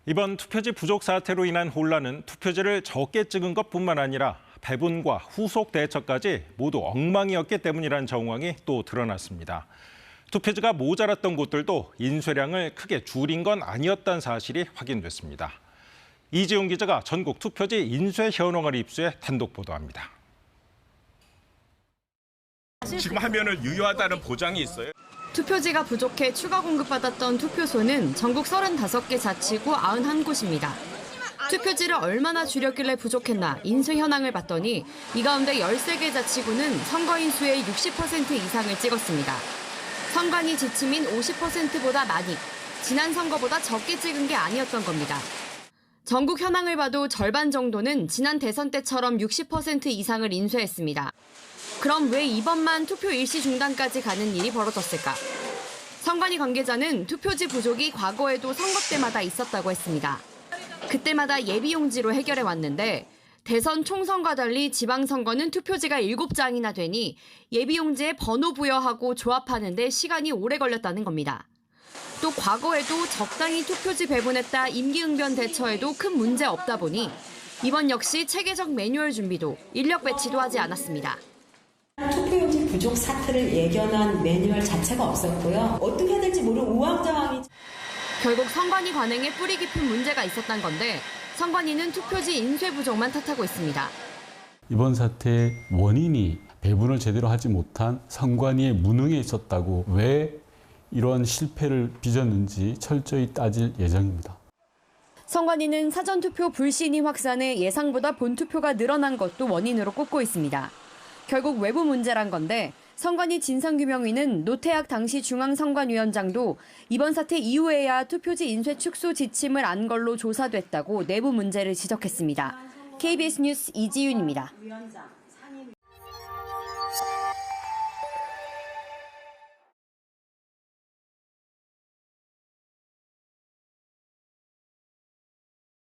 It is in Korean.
이번 투표지 부족 사태로 인한 혼란은 투표지를 적게 찍은 것뿐만 아니라 배분과 후속 대처까지 모두 엉망이었기 때문이라는 정황이 또 드러났습니다. 투표지가 모자랐던 곳들도 인쇄량을 크게 줄인 건 아니었다는 사실이 확인됐습니다. 이지훈 기자가 전국 투표지 인쇄 현황을 입수해 단독 보도합니다. 지금 화면을 유효하다는 보장이 있어요. 투표지가 부족해 추가 공급받았던 투표소는 전국 35개 자치구 91곳입니다. 투표지를 얼마나 줄였길래 부족했나 인쇄 현황을 봤더니 이 가운데 13개 자치구는 선거인 수의 60% 이상을 찍었습니다. 선관위 지침인 50%보다 많이, 지난 선거보다 적게 찍은 게 아니었던 겁니다. 전국 현황을 봐도 절반 정도는 지난 대선 때처럼 60% 이상을 인쇄했습니다. 그럼 왜 이번만 투표 일시 중단까지 가는 일이 벌어졌을까? 선관위 관계자는 투표지 부족이 과거에도 선거 때마다 있었다고 했습니다. 그때마다 예비용지로 해결해 왔는데 대선 총선과 달리 지방선거는 투표지가 7장이나 되니 예비용지에 번호 부여하고 조합하는 데 시간이 오래 걸렸다는 겁니다. 또 과거에도 적당히 투표지 배분했다 임기응변 대처에도 큰 문제 없다 보니 이번 역시 체계적 매뉴얼 준비도 인력 배치도 하지 않았습니다. 투표용지 부족 사태를 예견한 매뉴얼 자체가 없었고요. 어떻게 해야 될지 모르는 우왕좌왕이. 결국 선관위 관행에 뿌리 깊은 문제가 있었던 건데 선관위는 투표지 인쇄 부족만 탓하고 있습니다. 이번 사태의 원인이 배분을 제대로 하지 못한 선관위의 무능에 있었다고 왜 이러한 실패를 빚었는지 철저히 따질 예정입니다. 선관위는 사전투표 불신이 확산해 예상보다 본투표가 늘어난 것도 원인으로 꼽고 있습니다. 결국 외부 문제란 건데 선관위 진상규명위는 노태학 당시 중앙선관위원장도 이번 사태 이후에야 투표지 인쇄 축소 지침을 안 걸로 조사됐다고 내부 문제를 지적했습니다. KBS 뉴스 이지윤입니다.